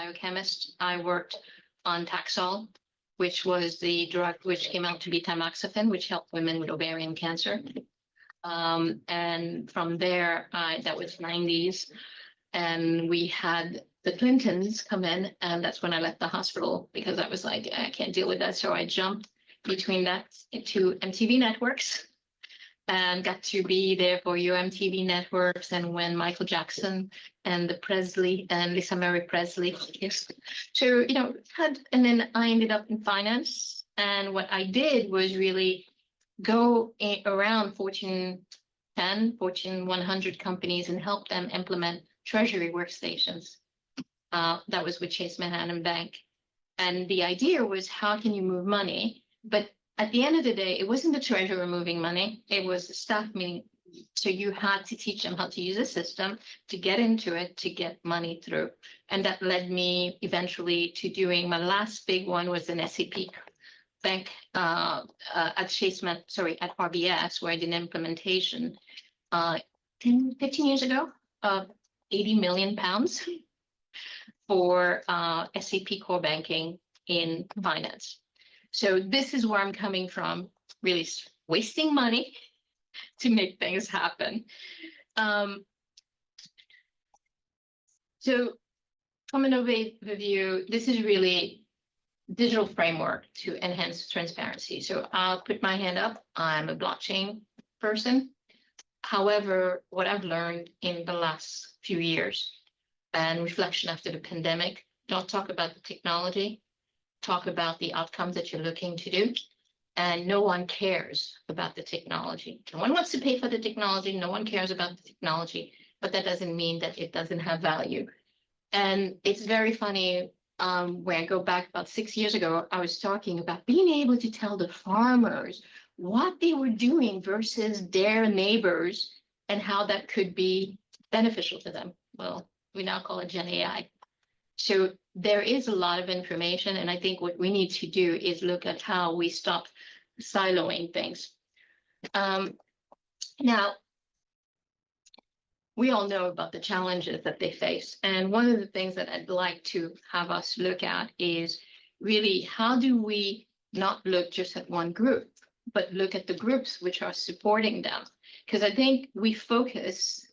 biochemist. I worked on Taxol, which was the drug which came out to be tamoxifen, which helped women with ovarian cancer. And from there, that was 90s. And we had the Clintons come in, and that's when I left the hospital because I was like, I can't deal with that. So I jumped between that to MTV networks and got to be there for your MTV networks. And when Michael Jackson and the Presley and Lisa Marie Presley, yes. So, and then I ended up in finance. And what I did was really go around Fortune 10, Fortune 100 companies and help them implement treasury workstations. That was with Chase Manhattan Bank. And the idea was, how can you move money? But at the end of the day, it wasn't the treasurer moving money. It was the staff meeting. So you had to teach them how to use a system to get into it, to get money through. And that led me eventually to doing my last big one was an SAP bank at at RBS, where I did an implementation 15 years ago of 80 million pounds for SAP core banking in finance. So this is where I'm coming from, really wasting money to make things happen. So from an overview, this is really digital framework to enhance transparency. So I'll put my hand up. I'm a blockchain person. However, what I've learned in the last few years and reflection after the pandemic, don't talk about the technology, talk about the outcomes that you're looking to do. And no one cares about the technology. No one wants to pay for the technology. No one cares about the technology, but that doesn't mean that it doesn't have value. And it's very funny. When I go back about 6 years ago, I was talking about being able to tell the farmers what they were doing versus their neighbors and how that could be beneficial to them. Well, we now call it Gen AI. So there is a lot of information, and I think what we need to do is look at how we stop siloing things. Now, we all know about the challenges that they face. And one of the things that I'd like to have us look at is really, how do we not look just at one group, but look at the groups which are supporting them? Because I think we focus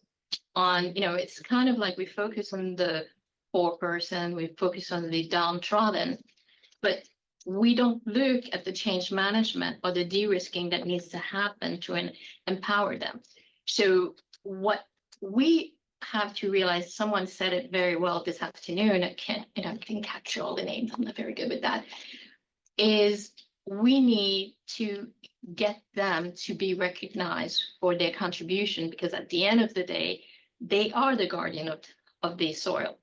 on, it's kind of like we focus on the poor person, we focus on the downtrodden, but we don't look at the change management or the de-risking that needs to happen to empower them. So what we have to realize, someone said it very well this afternoon, I can't capture all the names, I'm not very good with that, is we need to get them to be recognized for their contribution, because at the end of the day, they are the guardian of the soil.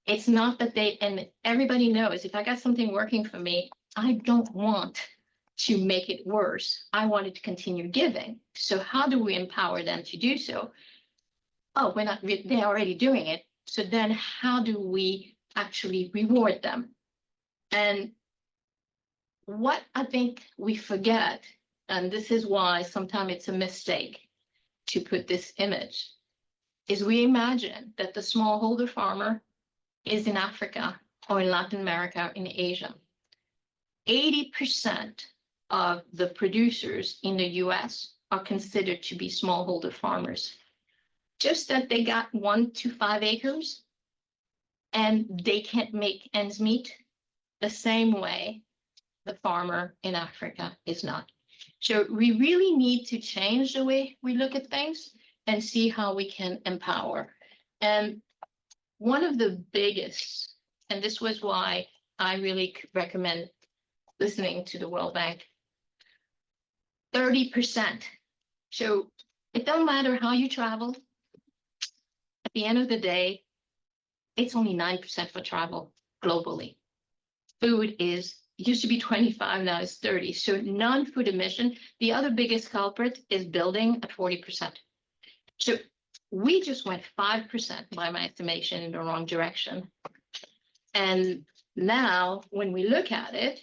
It's not that and everybody knows, if I got something working for me, I don't want to make it worse. I want it to continue giving. So how do we empower them to do so? Oh, they're already doing it. So then how do we actually reward them? And what I think we forget, and this is why sometimes it's a mistake to put this image, is we imagine that the smallholder farmer is in Africa or in Latin America, in Asia. 80% of the producers in the US are considered to be smallholder farmers. Just that they got 1 to 5 acres and they can't make ends meet the same way the farmer in Africa is not. So we really need to change the way we look at things and see how we can empower. And one of the biggest, and this was why I really recommend listening to the World Bank, 30%. So it don't matter how you travel. At the end of the day, it's only 9% for travel globally. Food used to be 25, now it's 30. So non-food emission, the other biggest culprit is building at 40%. So we just went 5% by my estimation in the wrong direction. And now when we look at it,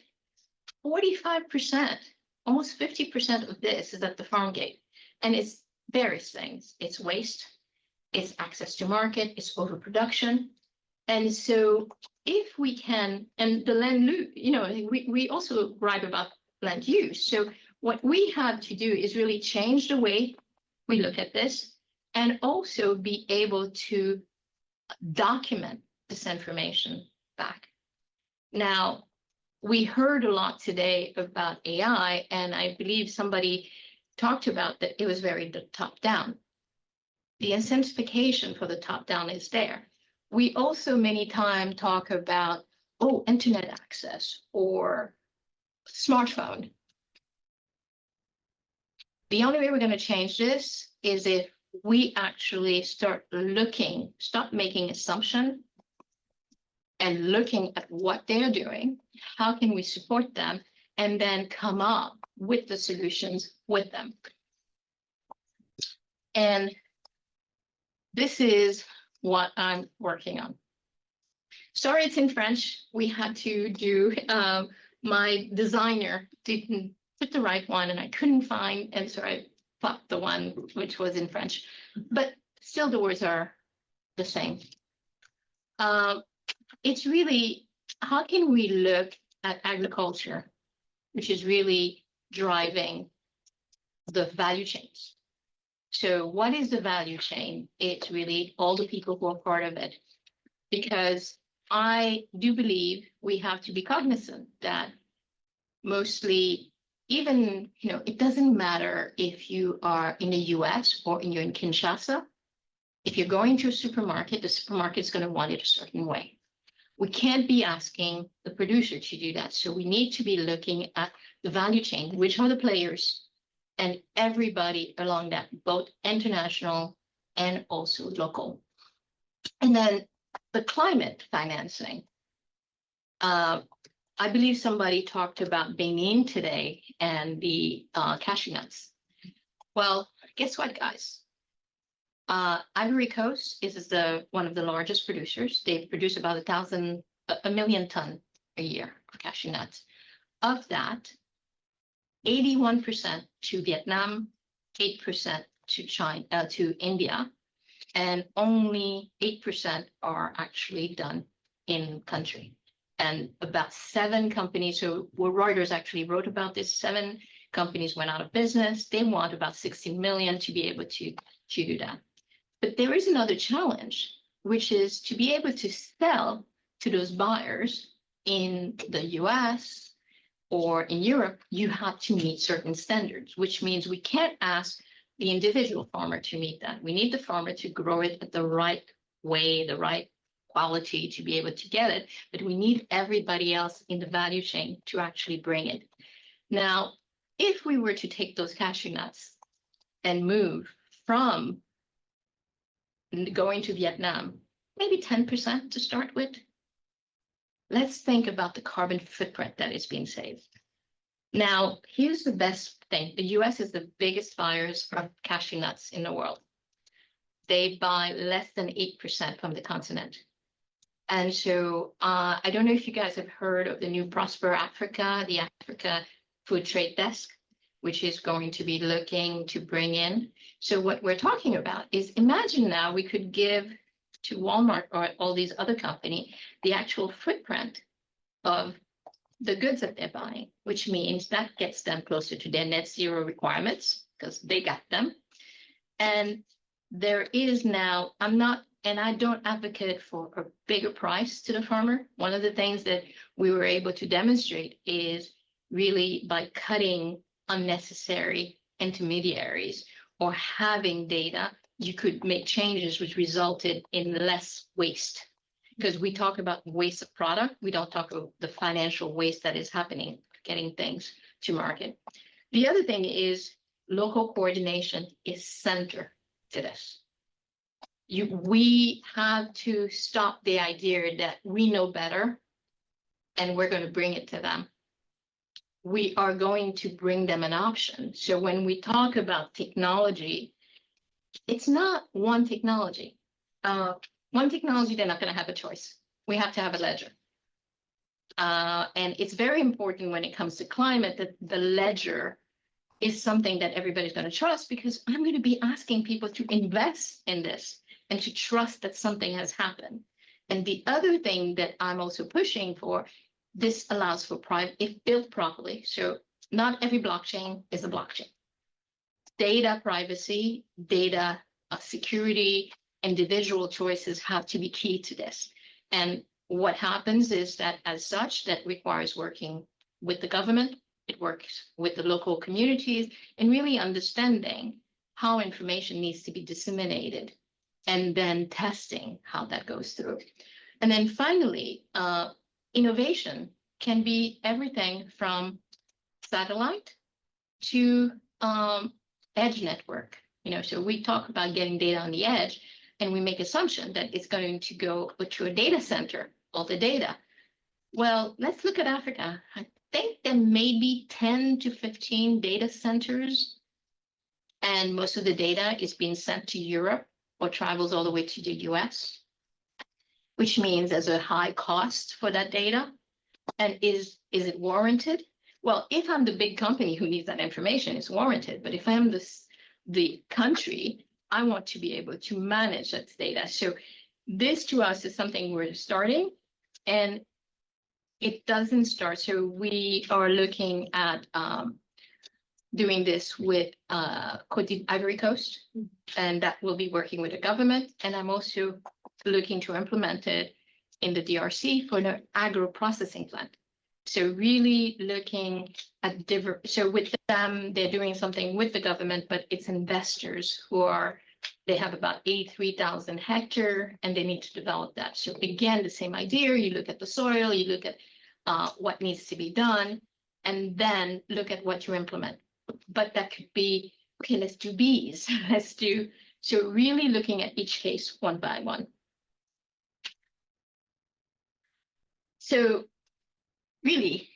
45%, almost 50% of this is at the farm gate. And it's various things. It's waste, it's access to market, it's overproduction. And so if we can, and the land, we also write about land use. So what we have to do is really change the way we look at this and also be able to document this information back. Now, we heard a lot today about AI, and I believe somebody talked about that it was very top down. The incentivization for the top down is there. We also many times talk about, oh, internet access or smartphone. The only way we're going to change this is if we actually stop making assumptions and looking at what they're doing, how can we support them, and then come up with the solutions with them. And this is what I'm working on. Sorry, it's in French. We had to do, my designer didn't put the right one and I couldn't find, and so I popped the one which was in French, but still the words are the same. It's really, how can we look at agriculture, which is really driving the value chains? So what is the value chain? It's really all the people who are part of it, because I do believe we have to be cognizant that mostly, even, it doesn't matter if you are in the US or you're in Kinshasa. If you're going to a supermarket, the supermarket is going to want it a certain way. We can't be asking the producer to do that. So we need to be looking at the value chain, which are the players, and everybody along that, both international and also local. And then the climate financing. I believe somebody talked about Benin today and the cashew nuts. Well, guess what, guys? Ivory Coast is one of the largest producers. They produce about a million ton a year of cashew nuts. Of that, 81% to Vietnam, 8% to China, to India, and only 8% are actually done in country. And about 7 companies, so Reuters actually wrote about this, 7 companies went out of business. They want about 60 million to be able to do that. But there is another challenge, which is to be able to sell to those buyers in the US or in Europe. You have to meet certain standards, which means we can't ask the individual farmer to meet that. We need the farmer to grow it at the right way, the right quality to be able to get it, but we need everybody else in the value chain to actually bring it. Now, if we were to take those cashew nuts and move from going to Vietnam, maybe 10% to start with, let's think about the carbon footprint that is being saved. Now, here's the best thing. The US is the biggest buyers of cashew nuts in the world. They buy less than 8% from the continent. And so I don't know if you guys have heard of the new Prosper Africa, the Africa Food Trade Desk, which is going to be looking to bring in. So what we're talking about is, imagine now we could give to Walmart or all these other companies the actual footprint of the goods that they're buying, which means that gets them closer to their net zero requirements because they got them. And there is now, I don't advocate for a bigger price to the farmer. One of the things that we were able to demonstrate is really by cutting unnecessary intermediaries or having data, you could make changes which resulted in less waste. Because we talk about waste of product, we don't talk about the financial waste that is happening, getting things to market. The other thing is local coordination is center to this. We have to stop the idea that we know better and we're going to bring it to them. We are going to bring them an option. So when we talk about technology, it's not one technology. One technology, they're not going to have a choice. We have to have a ledger. And it's very important when it comes to climate that the ledger is something that everybody's going to trust, because I'm going to be asking people to invest in this and to trust that something has happened. And the other thing that I'm also pushing for, this allows for private, if built properly. So not every blockchain is a blockchain. Data privacy, data security, individual choices have to be key to this. And what happens is that as such, that requires working with the government, it works with the local communities, and really understanding how information needs to be disseminated, and then testing how that goes through. And then finally, innovation can be everything from satellite to edge network. So we talk about getting data on the edge, and we make assumption that it's going to go to a data center, all the data. Well, let's look at Africa. I think there may be 10 to 15 data centers, and most of the data is being sent to Europe or travels all the way to the US, which means there's a high cost for that data. And is it warranted? Well, if I'm the big company who needs that information, it's warranted. But if I'm the country, I want to be able to manage that data. So this to us is something we're starting, and it doesn't start. So we are looking at doing this with Ivory Coast, and that will be working with the government. And I'm also looking to implement it in the DRC for the agro-processing plant. So really looking at different, so with them, they're doing something with the government, but it's investors they have about 83,000 hectares, and they need to develop that. So again, the same idea, you look at the soil, you look at what needs to be done, and then look at what you implement. But that could be, okay, let's do bees, so really looking at each case one by one. So really,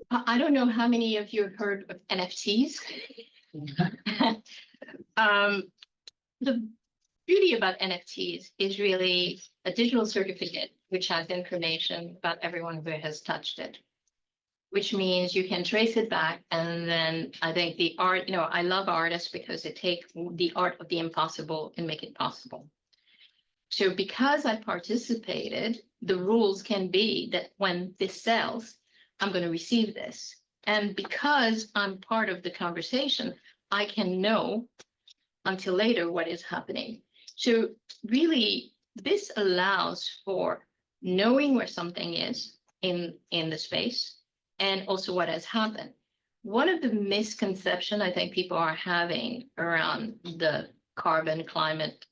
I don't know how many of you have heard of NFTs. The beauty about NFTs is really a digital certificate, which has information about everyone who has touched it, which means you can trace it back. And then I think the art, I love artists because they take the art of the impossible and make it possible. So because I participated, the rules can be that when this sells, I'm going to receive this. And because I'm part of the conversation, I can know until later what is happening. So really, this allows for knowing where something is in the space, and also what has happened. One of the misconceptions I think people are having around the carbon climate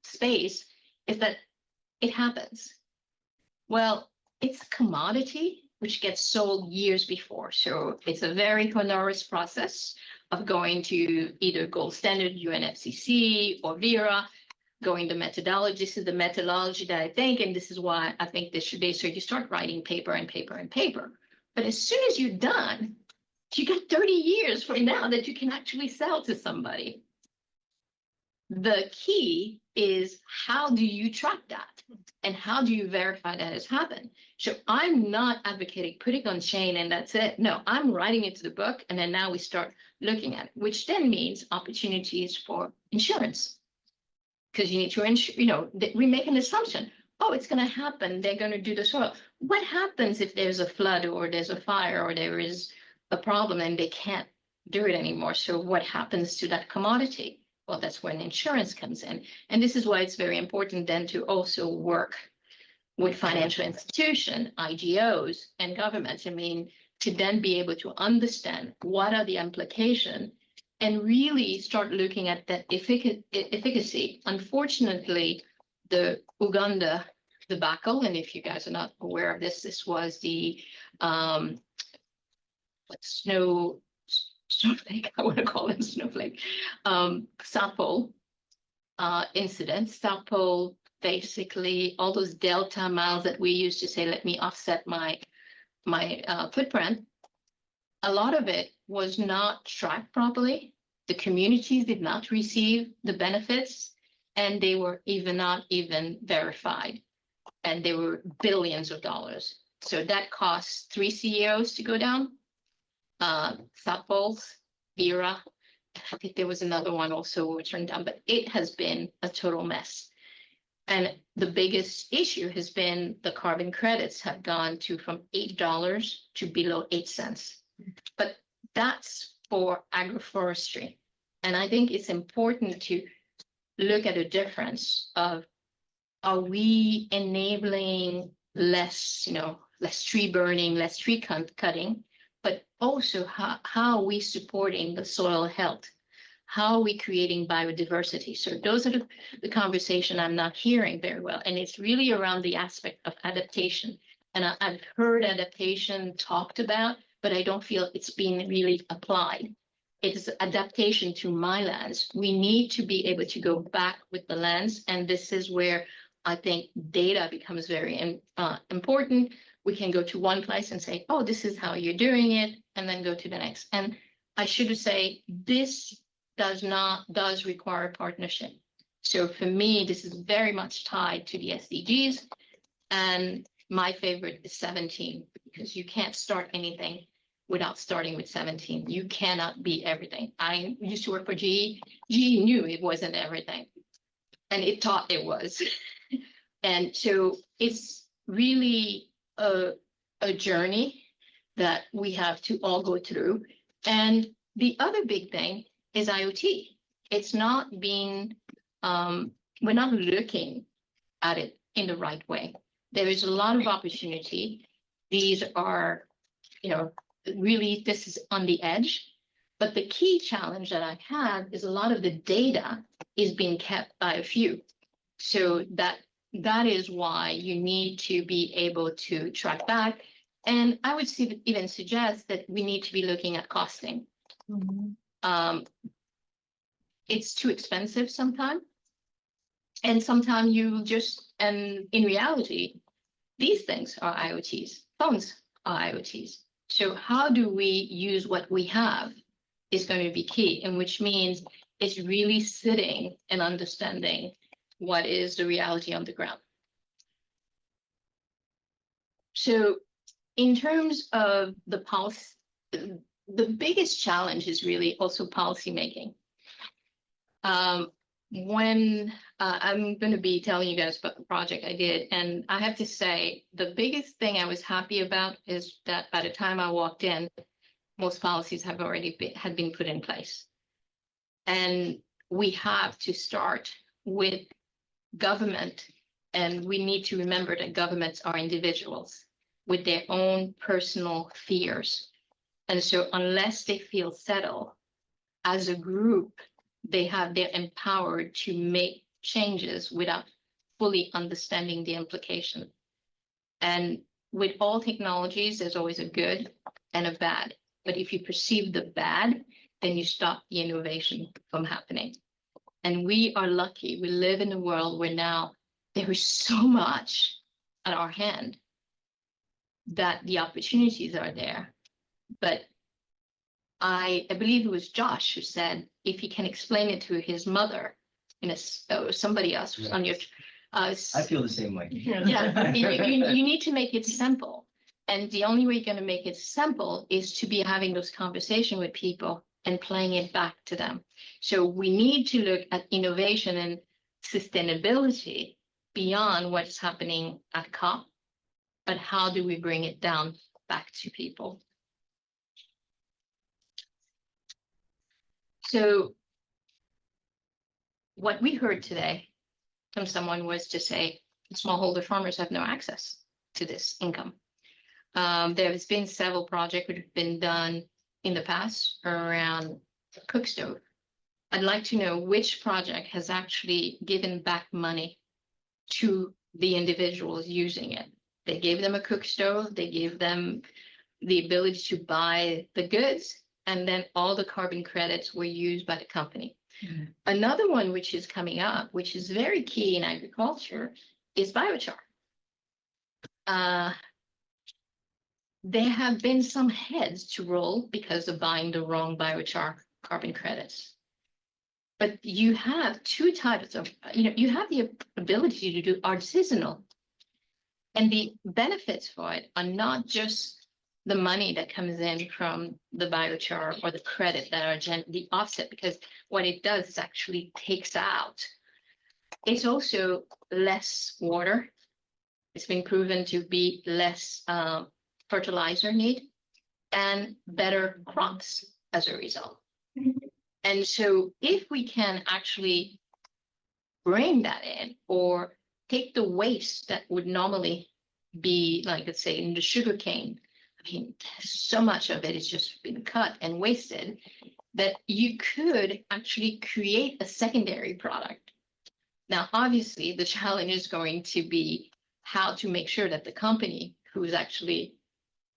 space is that it happens. Well, it's a commodity which gets sold years before. So it's a very onerous process of going to either gold standard, UNFCCC, or VERA, going the methodology. This is the methodology that I think, and this is why I think this should be. So you start writing paper and paper and paper. But as soon as you're done, you got 30 years from now that you can actually sell to somebody. The key is, how do you track that? And how do you verify that has happened? So I'm not advocating putting on chain and that's it. No, I'm writing it to the book, and then now we start looking at it, which then means opportunities for insurance. Because you need to we make an assumption. Oh, it's going to happen. They're going to do the soil. What happens if there's a flood or there's a fire or there is a problem and they can't do it anymore? So what happens to that commodity? Well, that's when insurance comes in. And this is why it's very important then to also work with financial institutions, IGOs, and governments. To then be able to understand what are the implications and really start looking at that efficacy. Unfortunately, the Uganda debacle, and if you guys are not aware of this, this was the snowflake, I want to call it snowflake, South Pole incident. South Pole, basically all those delta miles that we used to say, let me offset my footprint. A lot of it was not tracked properly. The communities did not receive the benefits, and they were not even verified. And they were billions of dollars. So that cost 3 CEOs to go down. South Poles, VERA. I think there was another one also who turned down, but it has been a total mess. And the biggest issue has been the carbon credits have gone to from $8 to below 8 cents. But that's for agroforestry. And I think it's important to look at a difference of, are we enabling less, less tree burning, less tree cutting, but also how are we supporting the soil health? How are we creating biodiversity? So those are the conversation I'm not hearing very well. And it's really around the aspect of adaptation. And I've heard adaptation talked about, but I don't feel it's being really applied. It's adaptation to my lands. We need to be able to go back with the lands. And this is where I think data becomes very important. We can go to one place and say, oh, this is how you're doing it, and then go to the next. And I should say, this does require partnership. So for me, this is very much tied to the SDGs. And my favorite is 17, because you can't start anything without starting with 17. You cannot be everything. I used to work for GE. GE knew it wasn't everything, and it thought it was. And so it's really a journey that we have to all go through. And the other big thing is IoT. It's not being, we're not looking at it in the right way. There is a lot of opportunity. These are, really, this is on the edge. But the key challenge that I have is a lot of the data is being kept by a few. So that is why you need to be able to track back. And I would even suggest that we need to be looking at costing. Mm-hmm. It's too expensive sometimes. And sometimes and in reality, these things are IoTs, phones are IoTs. So how do we use what we have is going to be key, and which means it's really sitting and understanding what is the reality on the ground. So in terms of the policy, the biggest challenge is really also policy making. When I'm going to be telling you guys about the project I did, and I have to say, the biggest thing I was happy about is that by the time I walked in, most policies have already been put in place. And we have to start with government, and we need to remember that governments are individuals with their own personal fears. And so unless they feel settled as a group, they're empowered to make changes without fully understanding the implication. And with all technologies, there's always a good and a bad. But if you perceive the bad, then you stop the innovation from happening. And we are lucky. We live in a world where now there is so much at our hand that the opportunities are there. But I believe it was Josh who said, if he can explain it to his mother, or somebody else on your, I feel the same way. Yeah, you need to make it simple. And the only way you're going to make it simple is to be having those conversations with people and playing it back to them. So we need to look at innovation and sustainability beyond what's happening at COP, but how do we bring it down back to people? So what we heard today from someone was to say smallholder farmers have no access to this income. There has been several projects that have been done in the past around cook stove. I'd like to know which project has actually given back money to the individuals using it. They gave them a cook stove, they gave them the ability to buy the goods, and then all the carbon credits were used by the company. Mm-hmm. Another one which is coming up, which is very key in agriculture, is biochar. There have been some heads to roll because of buying the wrong biochar carbon credits. But you have two types of, you have the ability to do artisanal. And the benefits for it are not just the money that comes in from the biochar or the credit that are the offset, because what it does is actually takes out it's also less water. It's been proven to be less fertilizer need and better crops as a result. And so if we can actually bring that in or take the waste that would normally be, like, let's say in the sugar cane, I mean, so much of it is just been cut and wasted that you could actually create a secondary product. Now, obviously, the challenge is going to be how to make sure that the company who's actually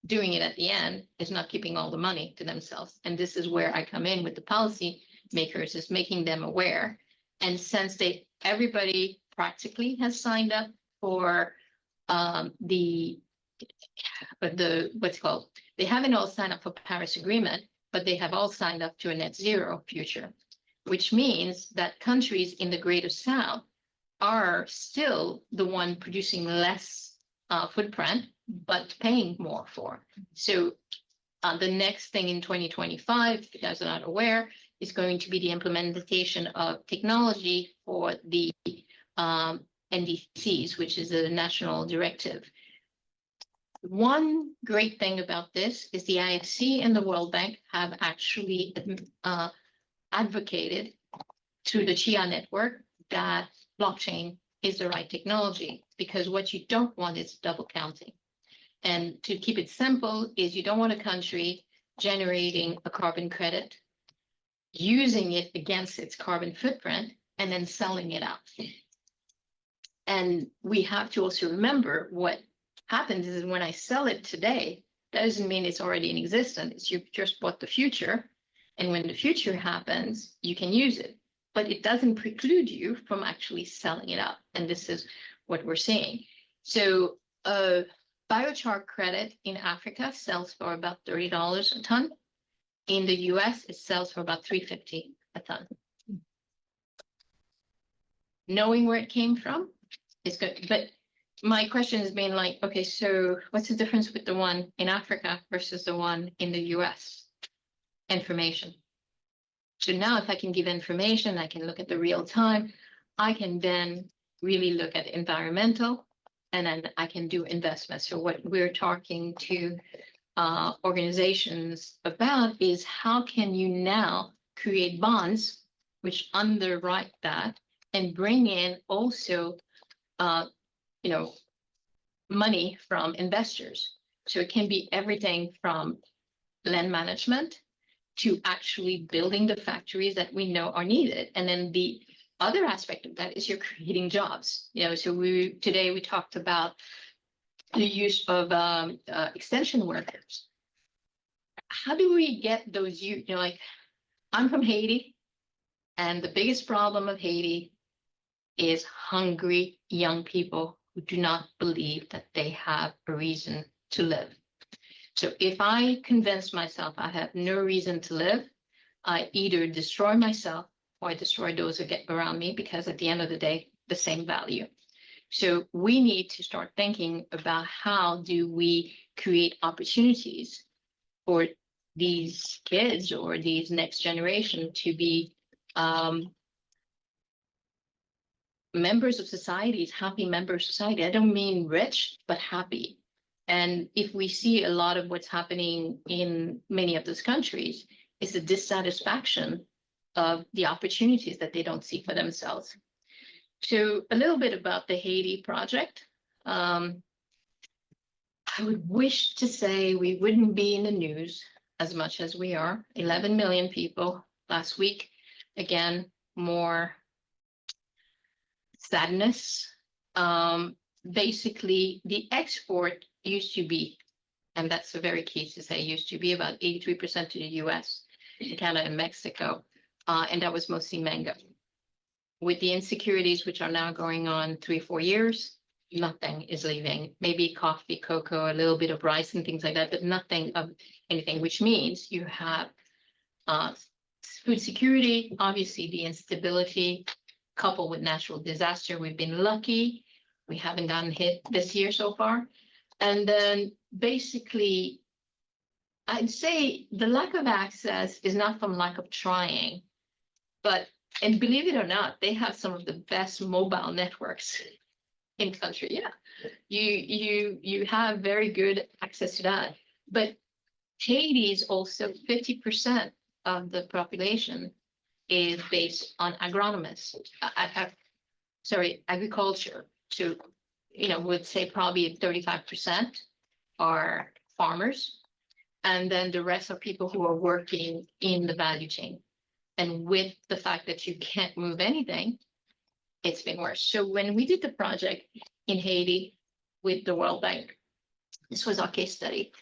doing it at the end is not keeping all the money to themselves. And this is where I come in with the policy makers, is making them aware. And since everybody practically has signed up for the what's called, they haven't all signed up for Paris Agreement, but they have all signed up to a net zero future, which means that countries in the Greater South are still the one producing less footprint, but paying more for. So the next thing in 2025, if you guys are not aware, is going to be the implementation of technology for the NDCs, which is a national directive. One great thing about this is the IFC and the World Bank have actually advocated through the CHIA network that blockchain is the right technology, because what you don't want is double counting. And to keep it simple is you don't want a country generating a carbon credit, using it against its carbon footprint, and then selling it out. And we have to also remember what happens is when I sell it today, that doesn't mean it's already in existence. It's you just bought the future. And when the future happens, you can use it. But it doesn't preclude you from actually selling it out. And this is what we're seeing. So biochar credit in Africa sells for about $30 a ton. In the US, it sells for about $3.50 a ton. Knowing where it came from is good. But my question has been like, okay, so what's the difference with the one in Africa versus the one in the US? Information. So now if I can give information, I can look at the real time, I can then really look at environmental, and then I can do investments. So what we're talking to organizations about is how can you now create bonds which underwrite that and bring in also money from investors. So it can be everything from land management to actually building the factories that we know are needed. And then the other aspect of that is you're creating jobs. So today we talked about the use of extension workers. How do we get those like, I'm from Haiti, and the biggest problem of Haiti is hungry young people who do not believe that they have a reason to live. So if I convince myself I have no reason to live, I either destroy myself or I destroy those who get around me, because at the end of the day, the same value. So we need to start thinking about how do we create opportunities for these kids or these next generation to be members of societies, happy members of society. I don't mean rich, but happy. And if we see a lot of what's happening in many of those countries, is the dissatisfaction of the opportunities that they don't see for themselves. So a little bit about the Haiti project. I would wish to say we wouldn't be in the news as much as we are. 11 million people last week. Again, more sadness. Basically, the export used to be, and that's a very key to say, used to be about 83% to the US, Canada, and Mexico, and that was mostly mango. With the insecurities which are now going on 3 or 4 years, nothing is leaving. Maybe coffee, cocoa, a little bit of rice and things like that, but nothing of anything, which means you have food security, obviously the instability coupled with natural disaster. We've been lucky. We haven't gotten hit this year so far. And then basically, I'd say the lack of access is not from lack of trying, but And believe it or not, they have some of the best mobile networks in the country. Yeah, you have very good access to that. But Haiti is also 50% of the population is based on agronomists. Agriculture. So, would say probably 35% are farmers, and then the rest are people who are working in the value chain. And with the fact that you can't move anything, it's been worse. So when we did the project in Haiti with the World Bank, this was our case study.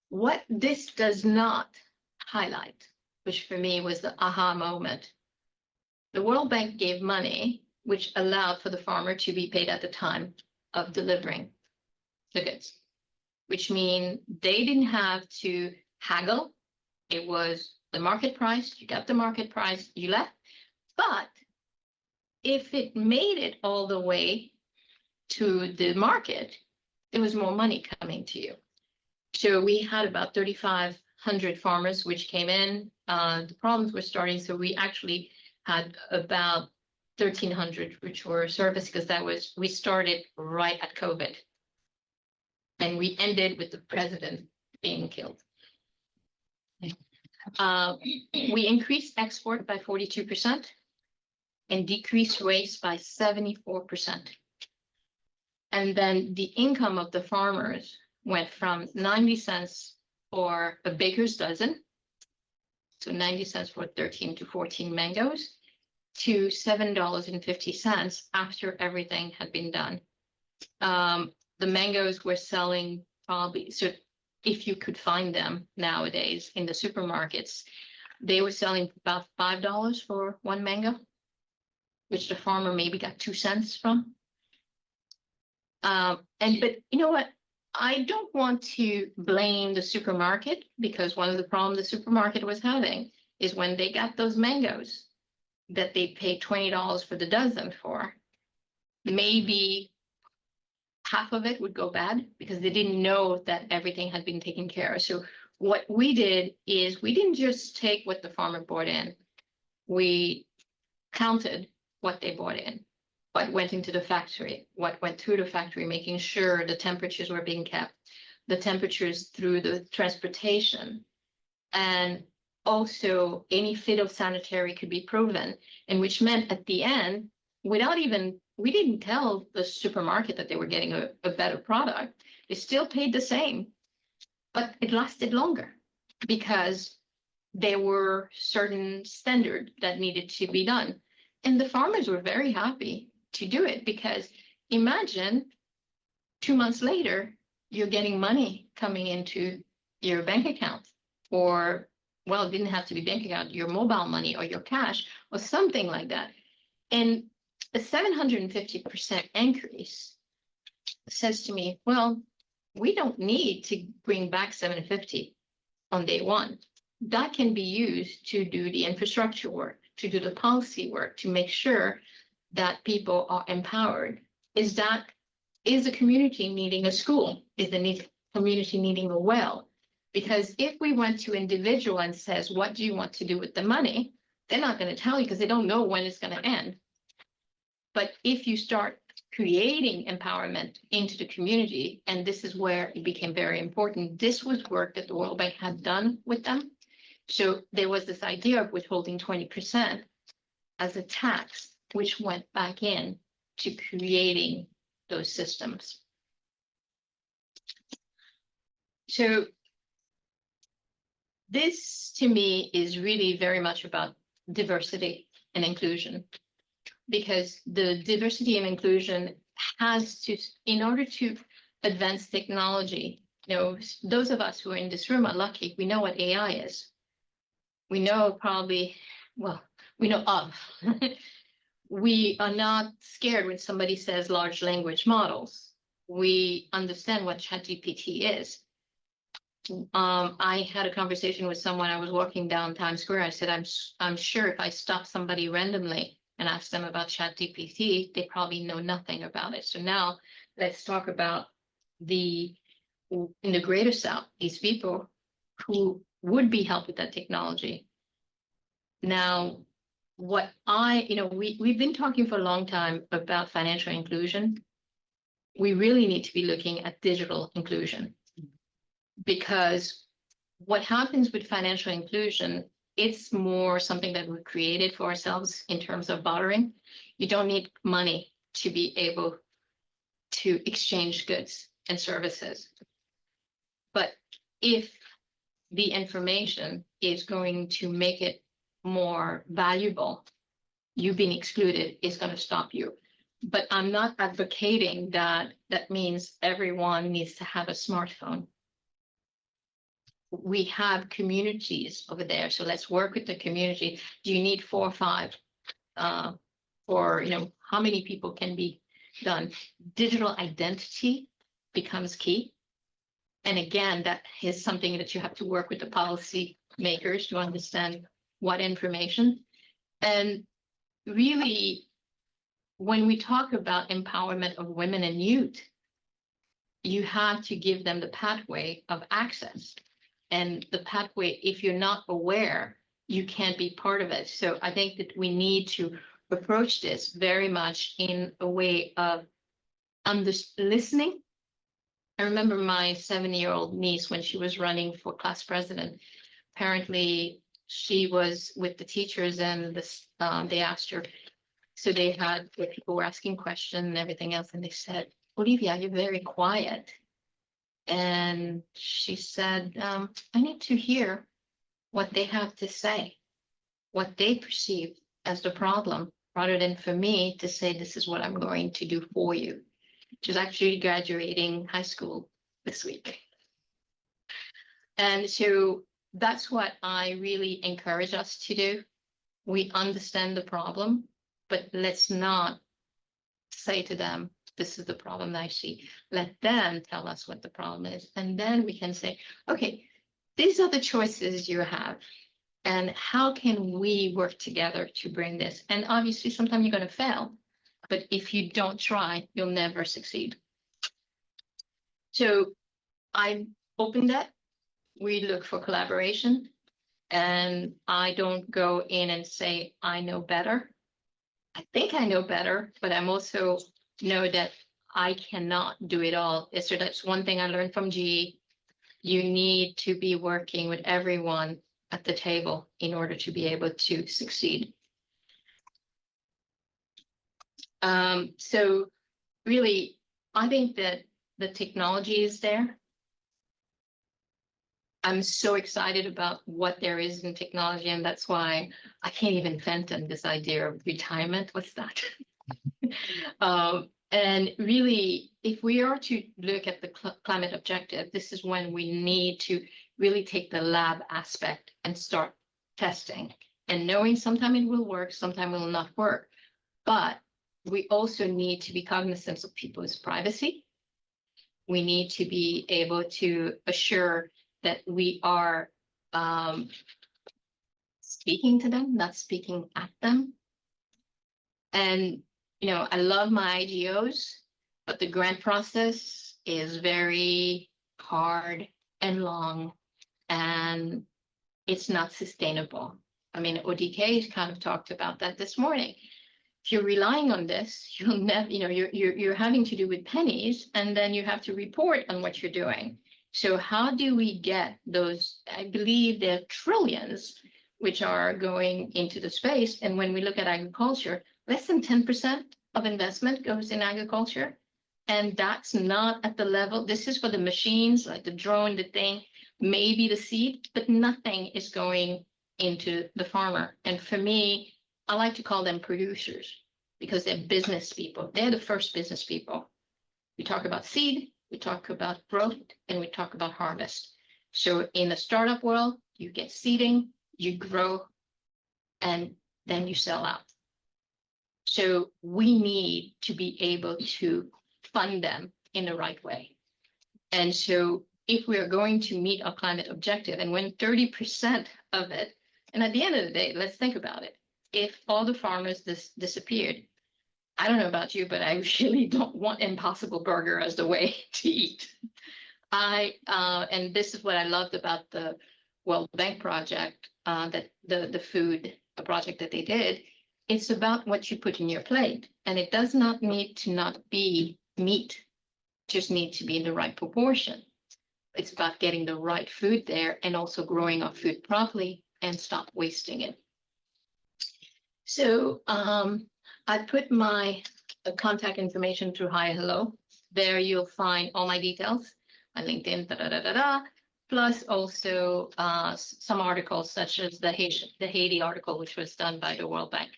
What this does not highlight, which for me was the aha moment, the World Bank gave money, which allowed for the farmer to be paid at the time of delivering the goods, which means they didn't have to haggle. It was the market price, you got the market price, you left. But if it made it all the way to the market, there was more money coming to you. So we had about 3,500 farmers which came in. The problems were starting, so we actually had about 1,300 which were serviced, because we started right at COVID, and we ended with the president being killed. We increased export by 42% and decreased waste by 74%. And then the income of the farmers went from 90 cents for a baker's dozen, so 90 cents for 13 to 14 mangoes, to $7.50 after everything had been done. The mangoes were selling probably, so if you could find them nowadays in the supermarkets, they were selling about $5 for one mango, which the farmer maybe got 2 cents from. But you know what? I don't want to blame the supermarket, because one of the problems the supermarket was having is when they got those mangoes that they paid $20 for the dozen for, maybe half of it would go bad because they didn't know that everything had been taken care of. So what we did is we didn't just take what the farmer brought in. We counted what they brought in, what went into the factory, what went through the factory, making sure the temperatures were being kept, the temperatures through the transportation, and also any phytosanitary could be proven, and which meant at the end, we didn't tell the supermarket that they were getting a better product. They still paid the same, but it lasted longer because there were certain standards that needed to be done. And the farmers were very happy to do it, because imagine 2 months later, you're getting money coming into your bank account, or, well, it didn't have to be bank account, your mobile money or your cash or something like that. And a 750% increase says to me, well, we don't need to bring back 750 on day one. That can be used to do the infrastructure work, to do the policy work, to make sure that people are empowered. Is the community needing a school? Is the community needing a well? Because if we went to individual and says, what do you want to do with the money? They're not going to tell you because they don't know when it's going to end. But if you start creating empowerment into the community, and this is where it became very important, this was work that the World Bank had done with them. So there was this idea of withholding 20% as a tax, which went back in to creating those systems. So this, to me, is really very much about diversity and inclusion, because the diversity and inclusion has to, in order to advance technology, those of us who are in this room are lucky. We know what AI is. We know probably, well, we know of. We are not scared when somebody says large language models. We understand what ChatGPT is. I had a conversation with someone. I was walking down Times Square. I said, I'm sure if I stop somebody randomly and ask them about ChatGPT, they probably know nothing about it. So now let's talk about in the Greater South, these people who would be helped with that technology. Now, we've been talking for a long time about financial inclusion. We really need to be looking at digital inclusion, because what happens with financial inclusion, it's more something that we created for ourselves in terms of bartering. You don't need money to be able to exchange goods and services. But if the information is going to make it more valuable, you being excluded is going to stop you. But I'm not advocating that means everyone needs to have a smartphone. We have communities over there, so let's work with the community. Do you need 4 or 5 for, how many people can be done? Digital identity becomes key. And again, that is something that you have to work with the policy makers to understand what information. And really, when we talk about empowerment of women and youth, you have to give them the pathway of access. And the pathway, if you're not aware, you can't be part of it. So I think that we need to approach this very much in a way of listening. I remember my 7-year-old niece, when she was running for class president, apparently she was with the teachers, and they asked her, so they had, where people were asking questions and everything else, and they said, Olivia, you're very quiet. And she said, I need to hear what they have to say, what they perceive as the problem, rather than for me to say, this is what I'm going to do for you. She's actually graduating high school this week. And so that's what I really encourage us to do. We understand the problem, but let's not say to them, this is the problem that I see. Let them tell us what the problem is. And then we can say, okay, these are the choices you have. And how can we work together to bring this? And obviously, sometimes you're going to fail. But if you don't try, you'll never succeed. So I'm hoping that we look for collaboration. And I don't go in and say, I know better. I think I know better, but I'm also know that I cannot do it all. So that's one thing I learned from GE. You need to be working with everyone at the table in order to be able to succeed. So really, I think that the technology is there. I'm so excited about what there is in technology, and that's why I can't even fathom this idea of retirement. What's that? And really, if we are to look at the climate objective, this is when we need to really take the lab aspect and start testing and knowing sometimes it will work, sometimes it will not work. But we also need to be cognizant of people's privacy. We need to be able to assure that we are speaking to them, not speaking at them. And I love my IGOs, but the grant process is very hard and long, and it's not sustainable. I mean, ODK kind of talked about that this morning. If you're relying on this, you'll never, you're having to do with pennies, and then you have to report on what you're doing. So how do we get those? I believe there are trillions which are going into the space. And when we look at agriculture, less than 10% of investment goes in agriculture. And that's not at the level. This is for the machines, like the drone, the thing, maybe the seed, but nothing is going into the farmer. And for me, I like to call them producers, because they're business people. They're the first business people. We talk about seed, we talk about growth, and we talk about harvest. So in the startup world, you get seeding, you grow, and then you sell out. So we need to be able to fund them in the right way. And so if we are going to meet our climate objective, and when 30% of it, and at the end of the day, let's think about it. If all the farmers disappeared, I don't know about you, but I really don't want Impossible Burger as the way to eat. And this is what I loved about the World Bank project, that the food project that they did, it's about what you put in your plate. And it does not need to not be meat, just need to be in the right proportion. It's about getting the right food there and also growing our food properly and stop wasting it. So I put my contact information through Hi Hello. There you'll find all my details, my LinkedIn, plus also some articles such as the Haiti article, which was done by the World Bank.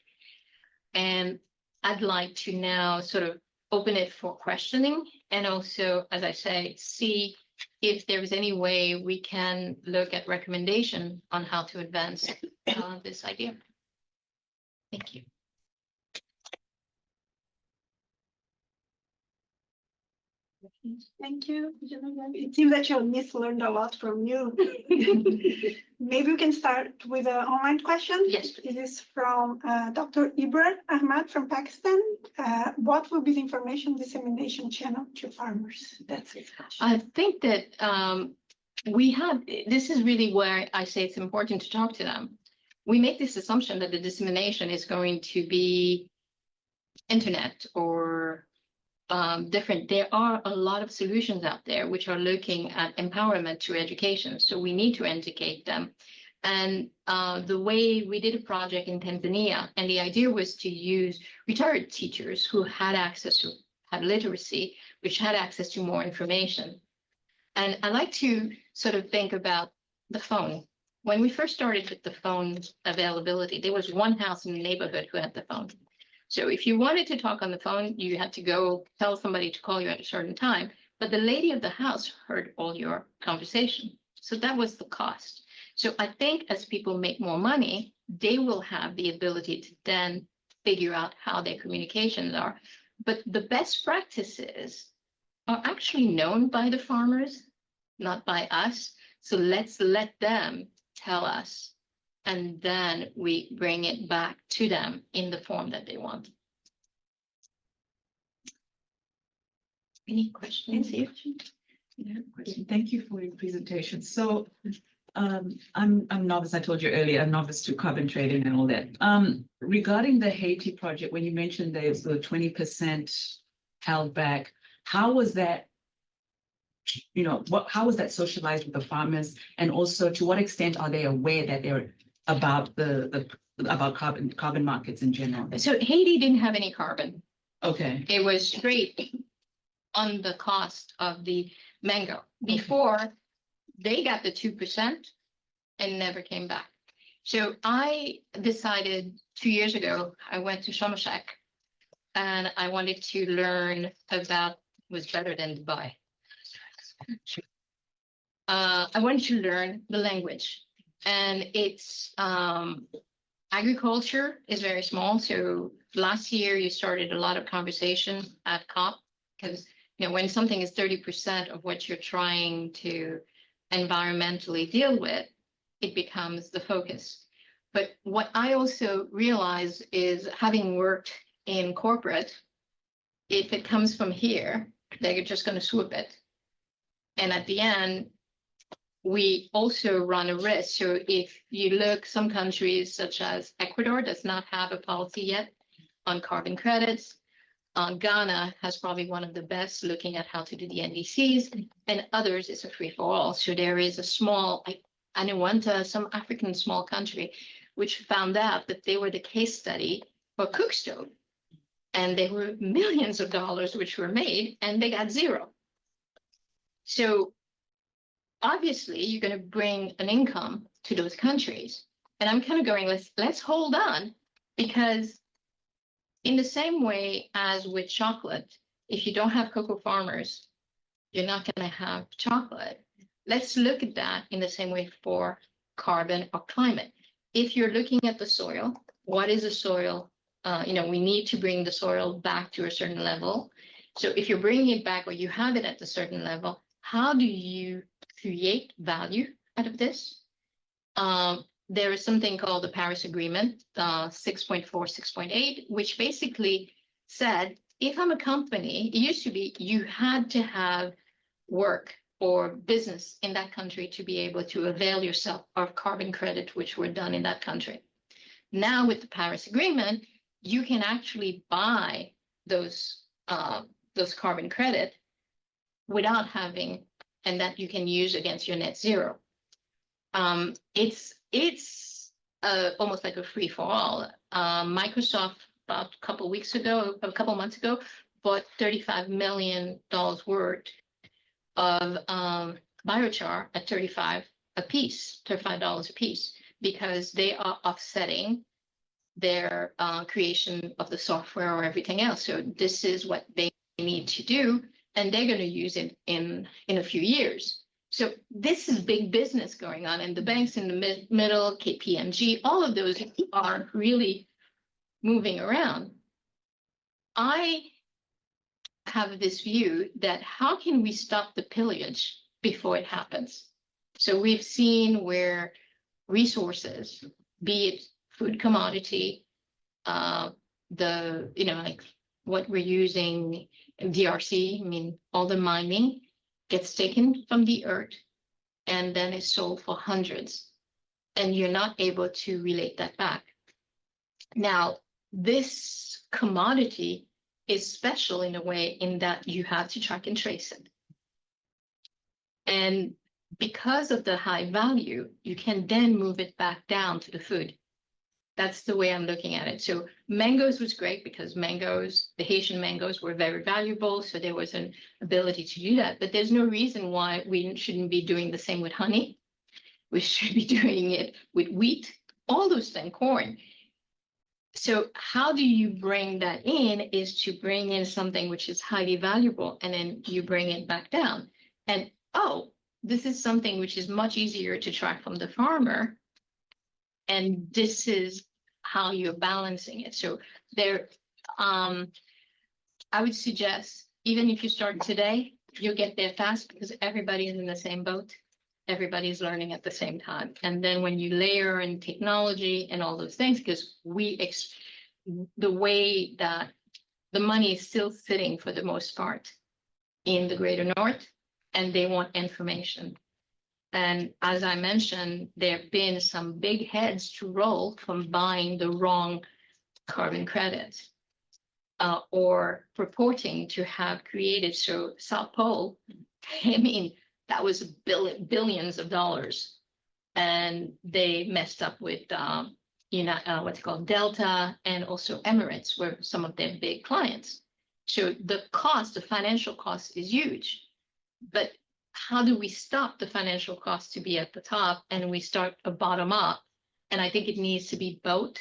And I'd like to now sort of open it for questioning and also, as I say, see if there's any way we can look at recommendation on how to advance this idea. Thank you. Thank you, Genevieve. It seems that your niece learned a lot from you. Maybe we can start with an online question. Yes. This is from Dr. Ibrahim Ahmad from Pakistan. What will be the information dissemination channel to farmers? That's his question. I think that this is really where I say it's important to talk to them. We make this assumption that the dissemination is going to be internet or different. There are a lot of solutions out there which are looking at empowerment through education. So we need to educate them. And the way we did a project in Tanzania, and the idea was to use retired teachers who had access to, had literacy, which had access to more information. And I like to sort of think about the phone. When we first started with the phone availability, there was one house in the neighborhood who had the phone. So if you wanted to talk on the phone, you had to go tell somebody to call you at a certain time, but the lady of the house heard all your conversation. So that was the cost. So I think as people make more money, they will have the ability to then figure out how their communications are. But the best practices are actually known by the farmers, not by us. So let's let them tell us, and then we bring it back to them in the form that they want. Any questions here? Yeah, question. Thank you for your presentation. So I'm novice, I told you earlier, I'm novice to carbon trading and all that. Regarding the Haiti project, when you mentioned there's the 20% held back, how was that, how was that socialized with the farmers? And also, to what extent are they aware that they're about about carbon markets in general? So Haiti didn't have any carbon. Okay. It was straight on the cost of the mango. Before they got the 2% and never came back. So I decided 2 years ago, I went to Sharm el-Sheikh and I wanted to learn about, was better than Dubai. I wanted to learn the language, and it's agriculture is very small. So last year you started a lot of conversation at COP, because when something is 30% of what you're trying to environmentally deal with, it becomes the focus. But what I also realize is, having worked in corporate, if it comes from here, they're just going to swoop it. And at the end, we also run a risk. So if you look, some countries such as Ecuador does not have a policy yet on carbon credits. Ghana has probably one of the best looking at how to do the NDCs, and others is a free-for-all. So there is a small, some African small country, which found out that they were the case study for cook stove. And there were millions of dollars which were made, and they got zero. So obviously you're going to bring an income to those countries. And I'm kind of going, let's hold on, because in the same way as with chocolate, if you don't have cocoa farmers, you're not going to have chocolate. Let's look at that in the same way for carbon or climate. If you're looking at the soil, what is the soil? We need to bring the soil back to a certain level. So if you're bringing it back, or you have it at a certain level, how do you create value out of this? There is something called the Paris Agreement, 6.4, 6.8, which basically said, if I'm a company, it used to be you had to have work or business in that country to be able to avail yourself of carbon credit, which were done in that country. Now with the Paris Agreement, you can actually buy those carbon credit without having, and that you can use against your net zero. It's almost like a free for all. Microsoft about a couple months ago, bought $35 million worth of biochar at $35 a piece, $35 a piece, because they are offsetting their creation of the software or everything else. So this is what they need to do, and they're going to use it in a few years. So this is big business going on, and the banks in the middle, KPMG, all of those are really moving around. I have this view that how can we stop the pillage before it happens? So we've seen where resources, be it food commodity, like what we're using in DRC, I mean, all the mining gets taken from the earth and then is sold for hundreds, and you're not able to relate that back. Now, this commodity is special in a way in that you have to track and trace it. And because of the high value, you can then move it back down to the food. That's the way I'm looking at it. So mangoes was great because the Haitian mangoes were very valuable. So there was an ability to do that. But there's no reason why we shouldn't be doing the same with honey. We should be doing it with wheat, all those things, corn. So how do you bring that in is to bring in something which is highly valuable, and then you bring it back down. And, this is something which is much easier to track from the farmer. And this is how you're balancing it. So there, I would suggest, even if you start today, you'll get there fast because everybody is in the same boat. Everybody's learning at the same time. And then when you layer in technology and all those things, because the way that the money is still sitting for the most part in the greater north, and they want information. And as I mentioned, there have been some big heads to roll from buying the wrong carbon credits or purporting to have created. So South Pole, I mean, that was billions of dollars, and they messed up with what's called Delta, and also Emirates were some of their big clients. So the financial cost is huge. But how do we stop the financial cost to be at the top and we start a bottom up? And I think it needs to be both.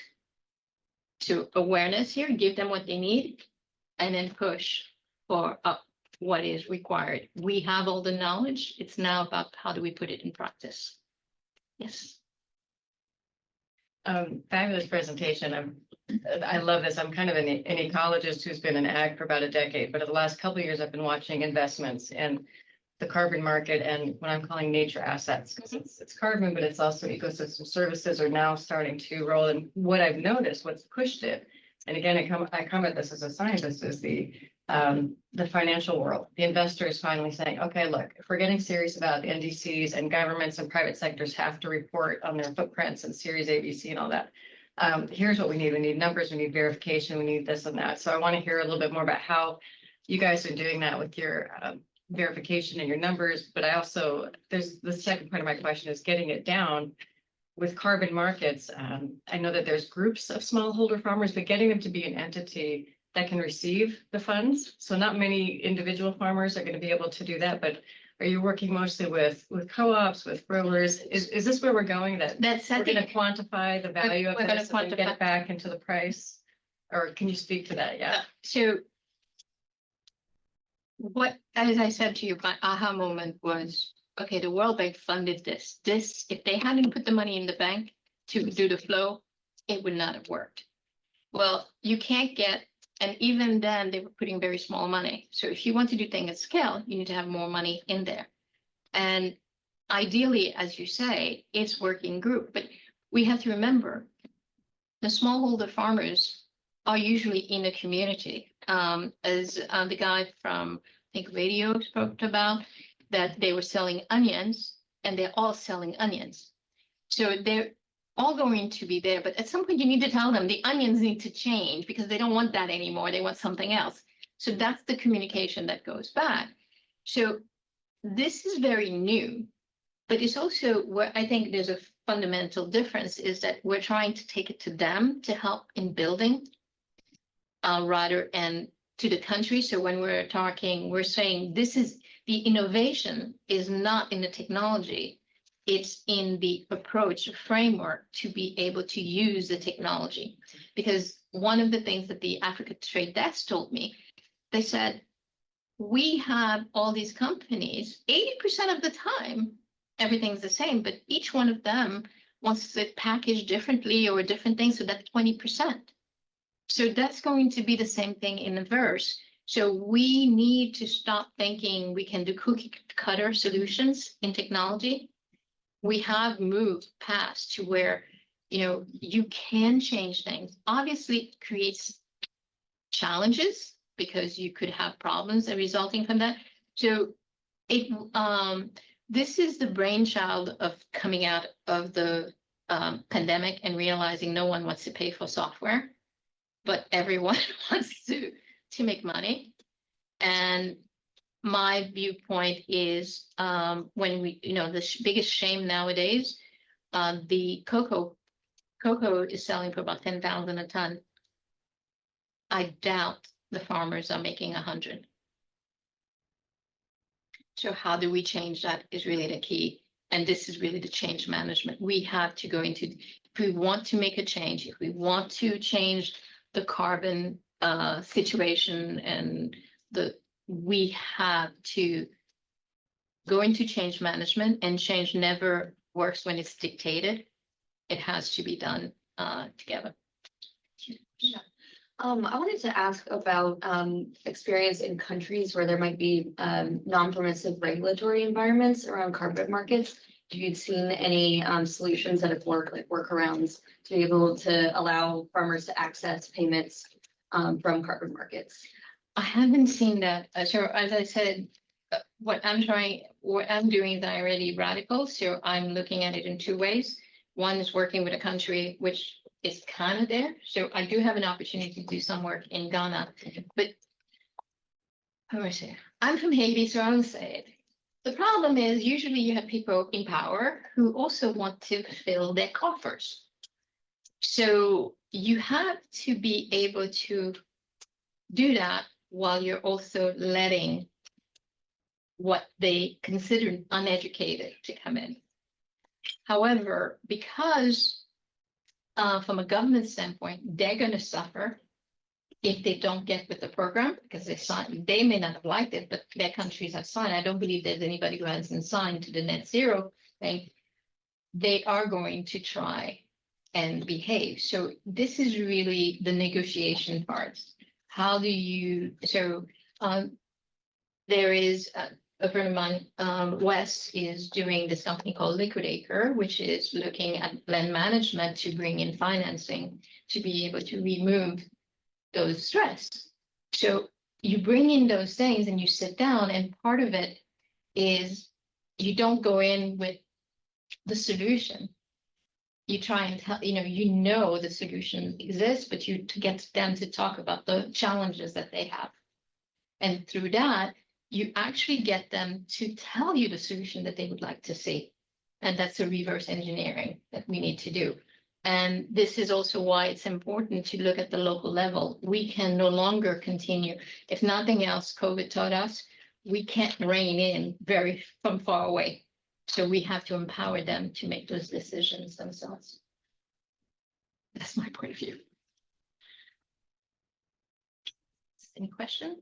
To awareness here, give them what they need, and then push for up what is required. We have all the knowledge. It's now about how do we put it in practice. Yes. Fabulous presentation. I love this. I'm kind of an ecologist who's been in ag for about a decade, but the last couple of years I've been watching investments in the carbon market and what I'm calling nature assets, because it's carbon, but it's also ecosystem services are now starting to roll. And what I've noticed, what's pushed it, and again, I come at this as a scientist, is the financial world. The investors finally saying, okay, look, if we're getting serious about the NDCs, and governments and private sectors have to report on their footprints and Series A, B, C, and all that. Here's what we need. We need numbers, we need verification, we need this and that. So I want to hear a little bit more about how you guys are doing that with your verification and your numbers. But I also, there's the second part of my question is getting it down with carbon markets. I know that there's groups of smallholder farmers, but getting them to be an entity that can receive the funds. So not many individual farmers are going to be able to do that, but are you working mostly with co-ops, with growers? Is this where we're going? That's we're going to quantify the value of this and get it back into the price? Or can you speak to that? Yeah. So as I said to you, my aha moment was, okay, the World Bank funded this. If they hadn't put the money in the bank to do the flow, it would not have worked. Well, you can't get, and even then they were putting very small money. So if you want to do things at scale, you need to have more money in there. And ideally, as you say, it's working group, but we have to remember the smallholder farmers are usually in a community. As the guy from, I think, radio spoke about, that they were selling onions, and they're all selling onions. So all going to be there, but at some point you need to tell them the onions need to change because they don't want that anymore. They want something else. So that's the communication that goes back. So this is very new, but it's also where I think there's a fundamental difference is that we're trying to take it to them to help in building rather and to the country. So when we're talking, we're saying this is the innovation is not in the technology. It's in the approach framework to be able to use the technology. Because one of the things that the Africa Trade Desk told me, they said, we have all these companies, 80% of the time, everything's the same, but each one of them wants it packaged differently or different things, so that's 20%. So that's going to be the same thing in the verse. So we need to stop thinking we can do cookie cutter solutions in technology. We have moved past to where, you can change things. Obviously, it creates challenges because you could have problems resulting from that. So this is the brainchild of coming out of the pandemic and realizing no one wants to pay for software, but everyone wants to make money. And my viewpoint is when we, the biggest shame nowadays, the cocoa is selling for about 10,000 a ton. I doubt the farmers are making 100. So how do we change that is really the key. And this is really the change management. We have to go into, if we want to make a change, if we want to change the carbon situation and we have to go into change management, and change never works when it's dictated. It has to be done together. Yeah. I wanted to ask about experience in countries where there might be non-permissive regulatory environments around carbon markets. Have you seen any solutions that have worked, like workarounds, to be able to allow farmers to access payments from carbon markets? I haven't seen that. So as I said, what I'm doing is already radical. So I'm looking at it in two ways. One is working with a country which is kind of there. So I do have an opportunity to do some work in Ghana, but how do I say? I'm from Haiti, so I will say it. The problem is usually you have people in power who also want to fill their coffers. So you have to be able to do that while you're also letting what they consider uneducated to come in. However, because from a government standpoint, they're going to suffer if they don't get with the program, because they may not have liked it, but their countries have signed. I don't believe there's anybody who hasn't signed to the net zero thing. They are going to try and behave. So this is really the negotiation parts. How do you, so there is a friend of mine, Wes, is doing this company called Liquidator, which is looking at land management to bring in financing to be able to remove those stress. So you bring in those things and you sit down, and part of it is you don't go in with the solution. You try and tell, the solution exists, but to get them to talk about the challenges that they have. And through that, you actually get them to tell you the solution that they would like to see. And that's a reverse engineering that we need to do. And this is also why it's important to look at the local level. We can no longer continue. If nothing else, COVID taught us, we can't rein in from far away. So we have to empower them to make those decisions themselves. That's my point of view. Any question?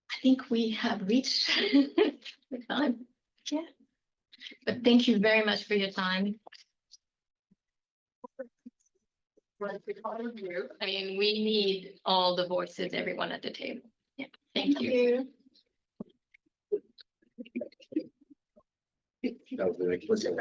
I think we have reached the time. Yeah. But thank you very much for your time. I mean, we need all the voices, everyone at the table. Yeah. Thank you. That was the next question.